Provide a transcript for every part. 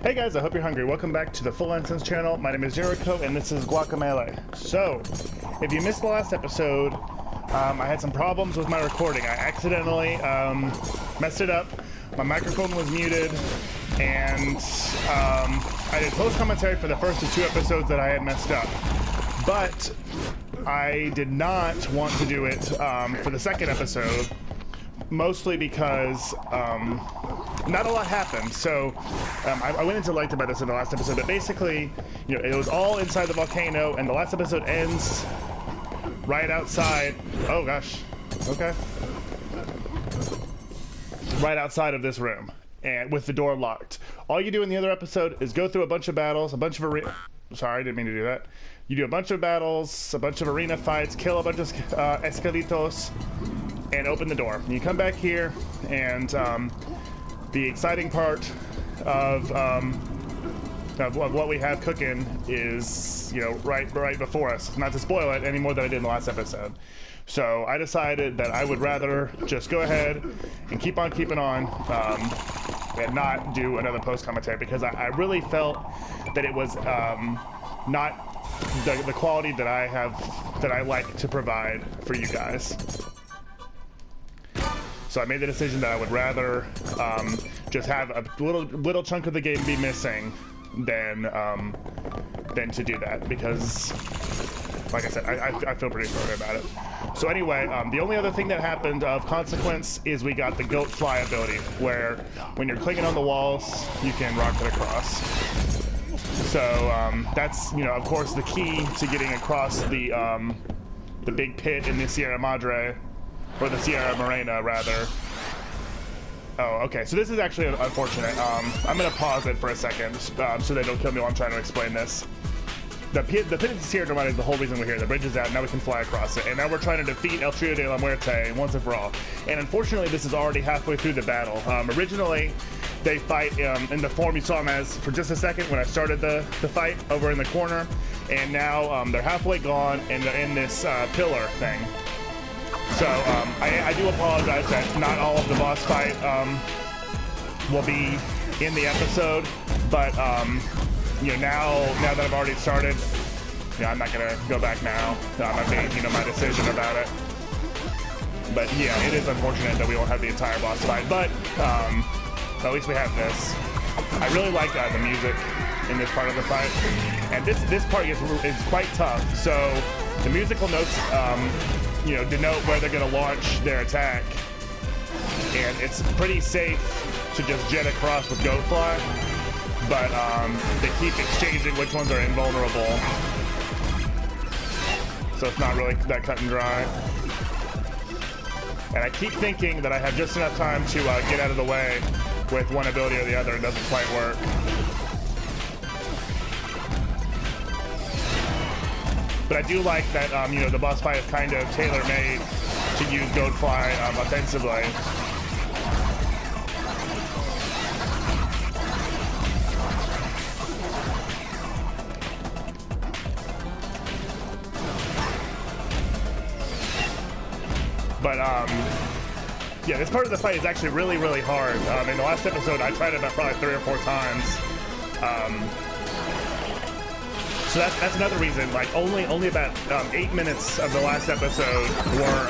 Hey guys, I hope you're hungry. Welcome back to the Full Instance channel. My name is Jericho and this is Guacamelee. So, if you missed the last episode, I had some problems with my recording. I accidentally messed it up. My microphone was muted, and I did post commentary for the first of 2 episodes that I had messed up. But I did not want to do it for the second episode, mostly because not a lot happened. So I went into light about this in the last episode, but basically, you know, it was all inside the volcano, and the last episode ends right outside. Oh gosh, okay. Right outside of this room, and with the door locked. All you do in the other episode is go through a bunch of battles, a bunch of sorry, I didn't mean to do that. You do a bunch of battles, a bunch of arena fights, kill a bunch of escalitos, and open the door. And you come back here, and the exciting part of what we have cooking is, you know, right before us. Not to spoil it any more than I did in the last episode. So I decided that I would rather just go ahead and keep on keeping on and not do another post commentary, because I really felt that it was not the quality that I like to provide for you guys. So I made the decision that I would rather just have a little chunk of the game be missing than to do that, because, like I said, I feel pretty sorry about it. So anyway, the only other thing that happened of consequence is we got the goat fly ability, where when you're clinging on the walls, you can rocket across. So that's, you know, of course, the key to getting across the big pit in the Sierra Madre, or the Sierra Morena, rather. Oh, okay, so this is actually unfortunate. I'm gonna pause it for a second, so they don't kill me while I'm trying to explain this. The pit of the Sierra Morena is the whole reason we're here. The bridge is out, now we can fly across it. And now we're trying to defeat El Trio de la Muerte once and for all. And unfortunately, this is already halfway through the battle. Originally, they fight in the form you saw them as for just a second when I started the fight over in the corner. And now they're halfway gone, and they're in this pillar thing. So I do apologize that not all of the boss fight will be in the episode, but you know, now that I've already started, you know, I'm not gonna go back now. I made, you know, my decision about it. But yeah, it is unfortunate that we won't have the entire boss fight, but at least we have this. I really like the music in this part of the fight, and this part is quite tough. So the musical notes, you know, denote where they're gonna launch their attack, and it's pretty safe to just jet across with Goat Fly, but they keep exchanging which ones are invulnerable, so it's not really that cut and dry. And I keep thinking that I have just enough time to get out of the way with one ability or the other. It doesn't quite work. But I do like that, you know, the boss fight is kind of tailor-made to use Goat Fly offensively. But yeah, this part of the fight is actually really, really hard. In the last episode, I tried it about probably 3 or 4 times. So that's another reason. Like only about 8 minutes of the last episode were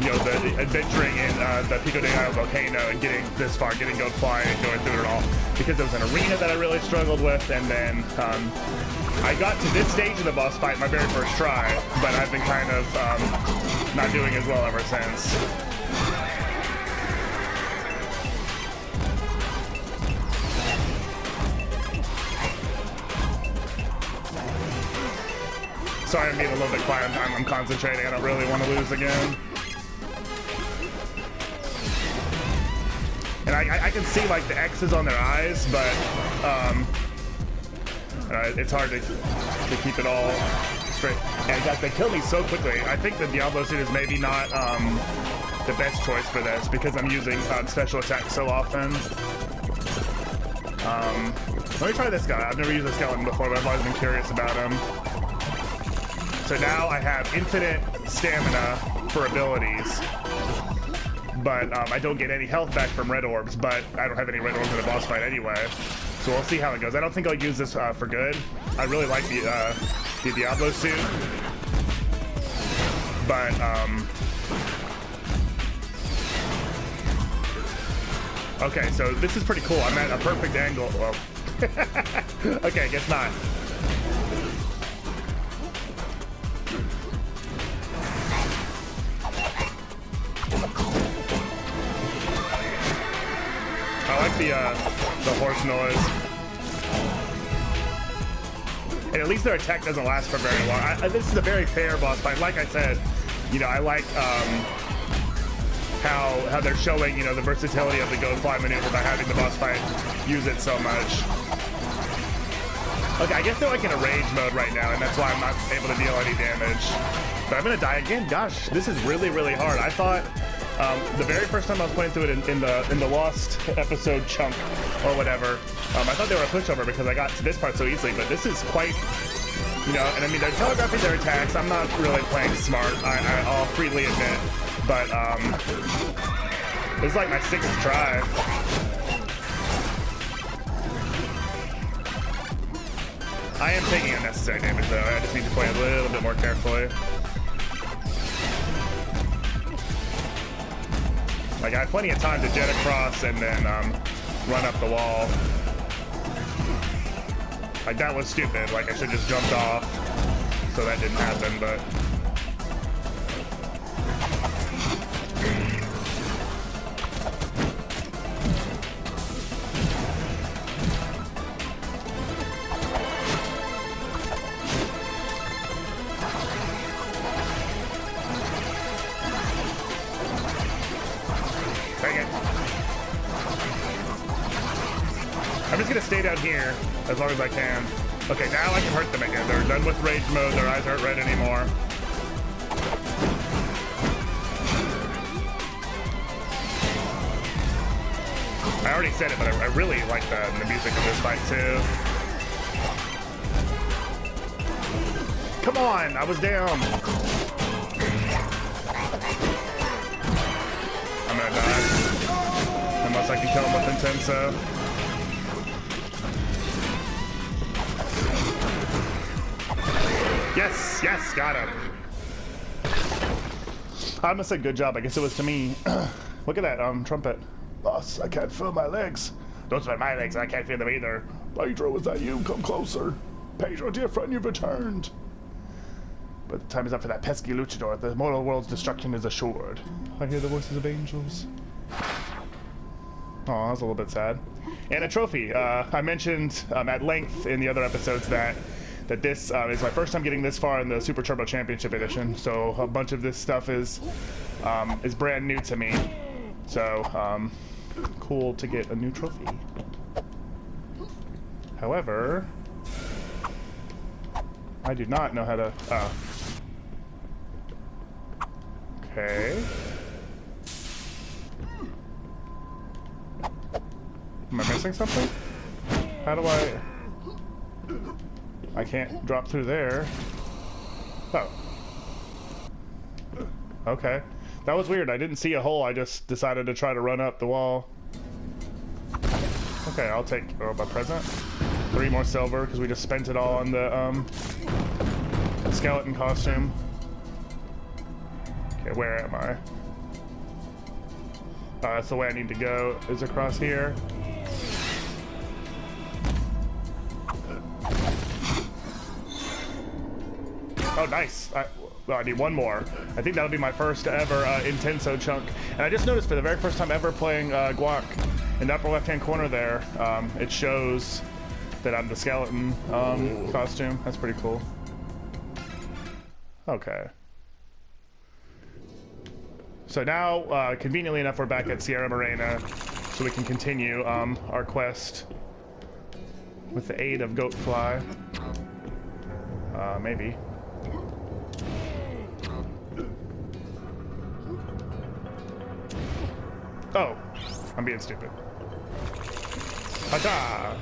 you know, the adventuring in the Pico de Gallo volcano and getting this far, getting Goat Fly and going through it all, because there was an arena that I really struggled with, and then I got to this stage of the boss fight my very first try, but I've been kind of not doing as well ever since. Sorry, I'm being a little bit quiet. I'm concentrating. I don't really want to lose again. And I can see like the X's on their eyes, but it's hard to keep it all straight. And in fact, they kill me so quickly. I think the Diablo suit is maybe not the best choice for this, because I'm using special attacks so often. Let me try this guy. I've never used a skeleton before, but I've always been curious about him. So now I have infinite stamina for abilities, but I don't get any health back from red orbs, but I don't have any red orbs in a boss fight anyway. So we'll see how it goes. I don't think I'll use this for good. I really like the Diablo suit, but okay, so this is pretty cool. I'm at a perfect angle. Well, okay, guess not. I like the horse noise. And at least their attack doesn't last for very long. This is a very fair boss fight. Like I said, you know, I like how they're showing, you know, the versatility of the go fly maneuver by having the boss fight use it so much. Okay, I guess they're like in a rage mode right now, and that's why I'm not able to deal any damage. But I'm gonna die again. Gosh, this is really, really hard. I thought the very first time I was playing through it in the Lost episode chunk or whatever, I thought they were a pushover because I got to this part so easily. But this is quite, you know, and I mean they're telegraphing their attacks. I'm not really playing smart. I'll freely admit, but this is like my 6th try. I am taking unnecessary damage though. I just need to play a little bit more carefully. Like I have plenty of time to jet across and then run up the wall. Like that was stupid. Like I should just jumped off. So that didn't happen, but. I'm just gonna stay down here as long as I can. Okay, now I can hurt them again. They're done with rage mode. Their eyes aren't red anymore. I already said it, but I really like the music of this fight too. Come on, I was down. I'm gonna die. Unless I can kill him with Intenso. Yes, yes, got him. I must say good job. I guess it was to me. Look at that trumpet. Boss, I can't feel my legs. Those are my legs, and I can't feel them either. Pedro, is that you? Come closer. Pedro, dear friend, you've returned. But the time is up for that pesky luchador. The mortal world's destruction is assured. I hear the voices of angels. Oh, that was a little bit sad. And a trophy. I mentioned at length in the other episodes that this is my first time getting this far in the Super Turbo Championship Edition. So a bunch of this stuff is brand new to me. So cool to get a new trophy. However, I do not know how to. Okay. Am I missing something? How do I can't drop through there. Oh. Okay. That was weird. I didn't see a hole. I just decided to try to run up the wall. Okay, I'll take my present. 3 more silver because we just spent it all on the skeleton costume. Okay, where am I? That's the way I need to go, is across here. Oh, nice. Well, I need 1 more. I think that'll be my first ever Intenso chunk. And I just noticed for the very first time ever playing Guac, in the upper left-hand corner there, it shows that I'm the skeleton costume. That's pretty cool. Okay. So now, conveniently enough, we're back at Sierra Morena, so we can continue our quest with the aid of Goatfly. Maybe. Oh, I'm being stupid. Ta-da!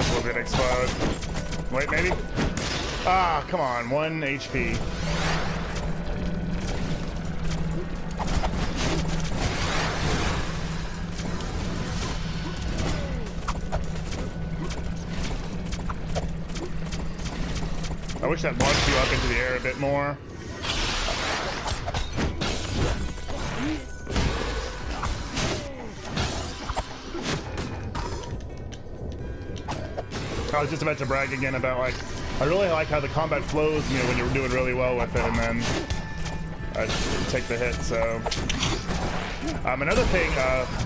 This will gonna explode. Wait, maybe? Ah, come on, 1 HP. I wish that launched you up into the air a bit more. I was just about to brag again about, like, I really like how the combat flows, you know, when you're doing really well with it, and then I take the hit, so. Another thing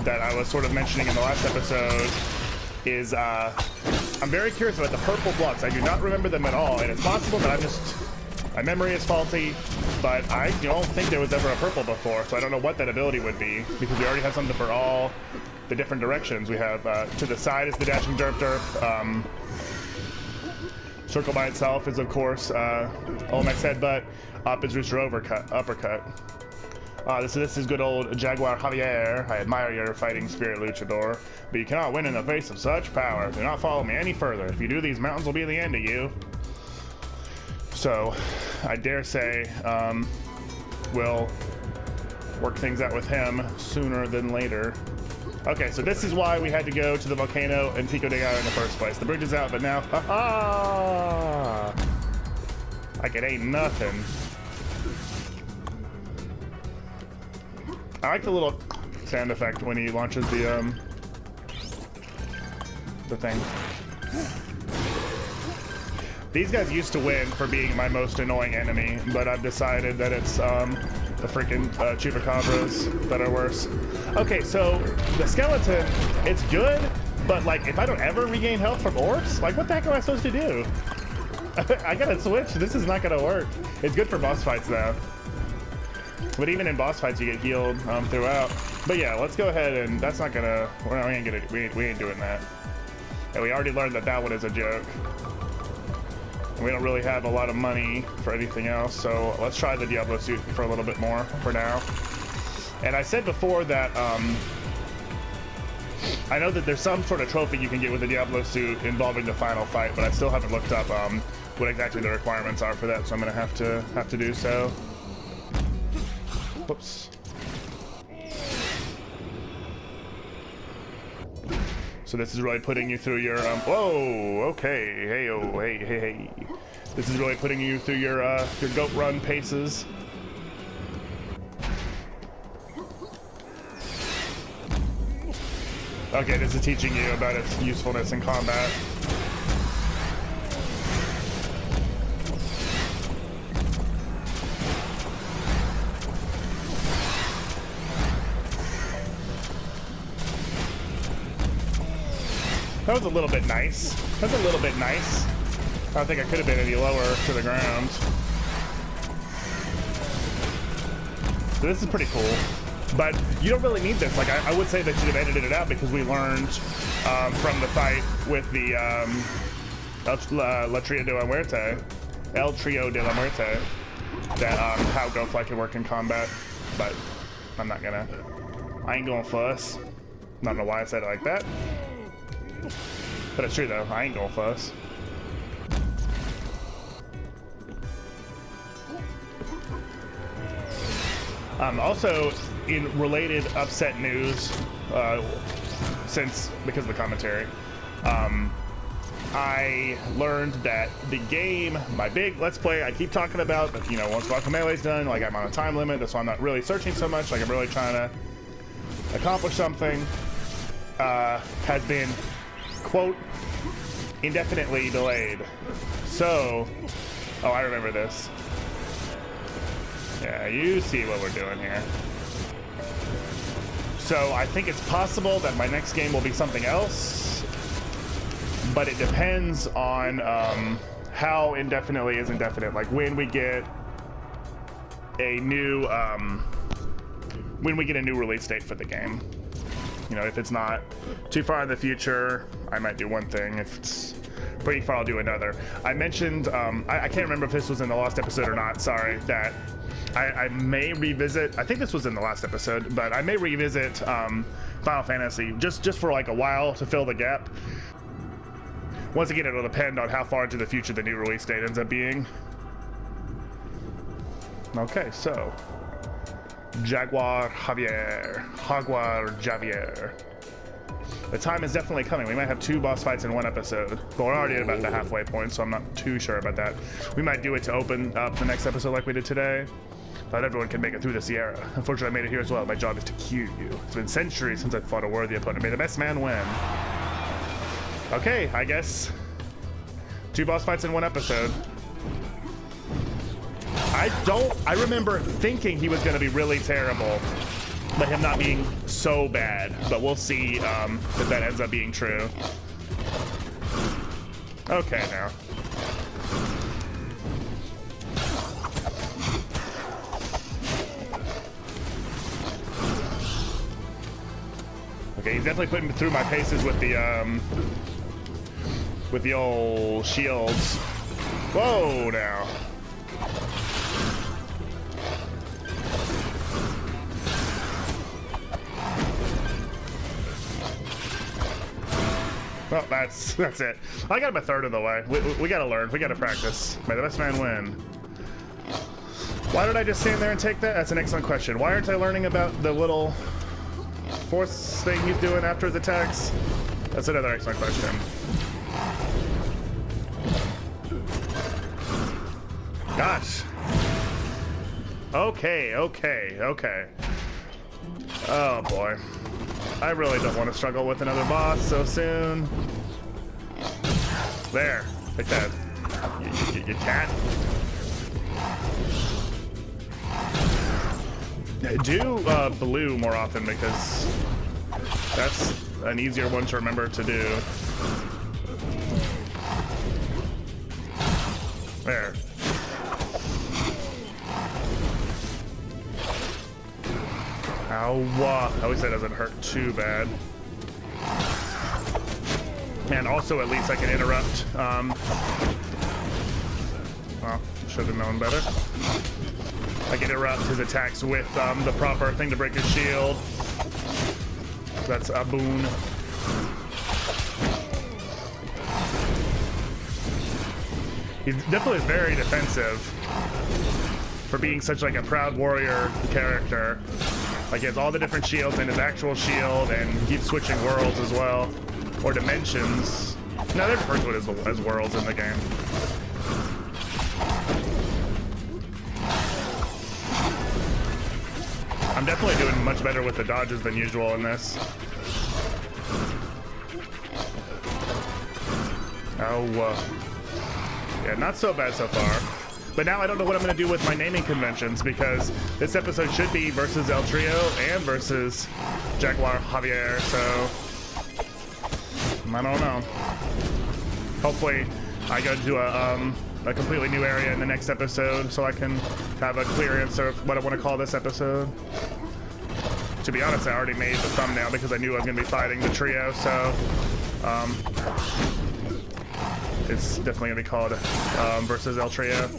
that I was sort of mentioning in the last episode is I'm very curious about the purple blocks. I do not remember them at all, and it's possible that my memory is faulty, but I don't think there was ever a purple before, so I don't know what that ability would be, because we already have something for all the different directions. We have to the side is the dashing derp derp. Circle by itself is, of course, Olmec's headbutt. Up is Rooster uppercut. This is good old Jaguar Javier. I admire your fighting spirit, luchador, but you cannot win in the face of such power. Do not follow me any further. If you do, these mountains will be the end of you. So, I dare say, we'll work things out with him sooner than later. Okay, so this is why we had to go to the volcano and Pico de Gallo in the first place. The bridge is out, but now, ha-ha! Like it ain't nothing. I like the little sound effect when he launches the thing. These guys used to win for being my most annoying enemy, but I've decided that it's the freaking chupacabras that are worse. Okay, so the skeleton, it's good, but like if I don't ever regain health from orbs, like what the heck am I supposed to do? I gotta switch. This is not gonna work. It's good for boss fights though. But even in boss fights, you get healed throughout. But yeah, let's go ahead and that's not gonna. We ain't doing that. And we already learned that that one is a joke. We don't really have a lot of money for anything else, so let's try the Diablo suit for a little bit more for now. And I said before that I know that there's some sort of trophy you can get with the Diablo suit involving the final fight, but I still haven't looked up what exactly the requirements are for that, so I'm gonna have to do so. Whoops. So this is really putting you through your whoa, okay, hey-oh, hey. This is really putting you through your goat run paces. Okay, this is teaching you about its usefulness in combat. That was a little bit nice. That's a little bit nice. I don't think I could have been any lower to the ground. So this is pretty cool. But you don't really need this. Like, I would say that you should have edited it out because we learned from the fight with the El Trio de la Muerte, that how Ghostfly can work in combat. But I ain't gonna fuss. I don't know why I said it like that. But it's true though, I ain't gonna fuss. Also, in related upset news, because of the commentary, I learned that the game, my big Let's Play I keep talking about, but you know, once Guacamelee's done, like I'm on a time limit, that's why I'm not really searching so much, like I'm really trying to accomplish something, has been, quote, indefinitely delayed. So, oh, I remember this. Yeah, you see what we're doing here. So I think it's possible that my next game will be something else, but it depends on how indefinitely is indefinite. Like when we get a new release date for the game. You know, if it's not too far in the future, I might do one thing. If it's pretty far, I'll do another. I mentioned, I can't remember if this was in the last episode or not, sorry, that I may revisit, I think this was in the last episode, but I may revisit Final Fantasy just for like a while to fill the gap. Once again, it'll depend on how far into the future the new release date ends up being. Okay, so Jaguar Javier. The time is definitely coming. We might have 2 boss fights in 1 episode, but we're already at about the halfway point, so I'm not too sure about that. We might do it to open up the next episode like we did today. Not everyone can make it through the Sierra. Unfortunately, I made it here as well. My job is to cue you. It's been centuries since I've fought a worthy opponent. May the best man win. Okay, I guess 2 boss fights in 1 episode. I remember thinking he was going to be really terrible, but him not being so bad. But we'll see if that ends up being true. Okay, now. Okay, he's definitely putting me through my paces with the old shields. Whoa, now. Well, that's it. I got him a third of the way. We gotta learn. We gotta practice. May the best man win. Why did I just stand there and take that? That's an excellent question. Why aren't I learning about the little force thing he's doing after his attacks? That's another excellent question. Gosh. Okay. Oh boy. I really don't want to struggle with another boss so soon. There. Like that. You cat. Do blue more often because that's an easier one to remember to do. There. Ow. At least that doesn't hurt too bad. And also at least I can interrupt. Well, should have known better. I can interrupt his attacks with the proper thing to break his shield. That's a boon. He definitely is very defensive for being such like a proud warrior character. Like he has all the different shields and his actual shield, and keeps switching worlds as well, or dimensions. No, they refer to it as worlds in the game. I'm definitely doing much better with the dodges than usual in this. Yeah, not so bad so far. But now I don't know what I'm going to do with my naming conventions, because this episode should be versus El Trio and versus Jaguar Javier, so I don't know. Hopefully I go to a completely new area in the next episode so I can have a clear answer of what I want to call this episode. To be honest, I already made the thumbnail because I knew I was going to be fighting the trio, so it's definitely going to be called versus El Trio.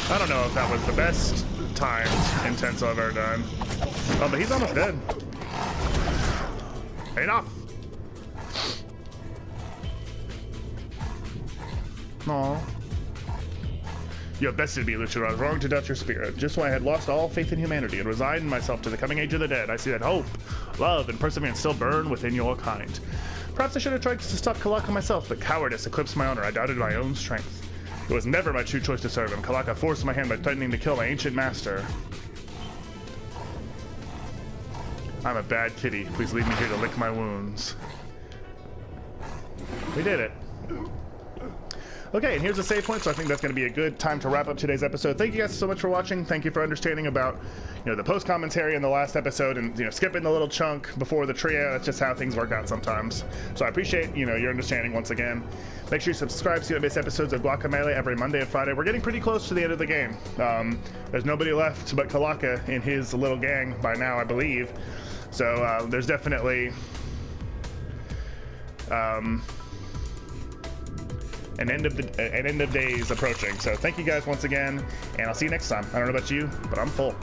I don't know if that was the best timed intense I've ever done. Oh, but he's almost dead. Enough! Aww. You have bested me, Lucian. I was wrong to doubt your spirit. Just when I had lost all faith in humanity and resigned myself to the coming age of the dead, I see that hope, love, and perseverance still burn within your kind. Perhaps I should have tried to stop Kalaka myself, but cowardice eclipsed my honor. I doubted my own strength. It was never my true choice to serve him. Kalaka forced my hand by threatening to kill my ancient master. I'm a bad kitty. Please leave me here to lick my wounds. We did it. Okay, and here's a save point, so I think that's going to be a good time to wrap up today's episode. Thank you guys so much for watching. Thank you for understanding about, the post commentary in the last episode, and skipping the little chunk before the trio. That's just how things work out sometimes. So I appreciate your understanding once again. Make sure you subscribe to base episodes of Guacamelee every Monday and Friday. We're getting pretty close to the end of the game. There's nobody left but Kalaka in his little gang by now, I believe. So there's definitely an end of days approaching. So thank you guys once again, and I'll see you next time. I don't know about you, but I'm full.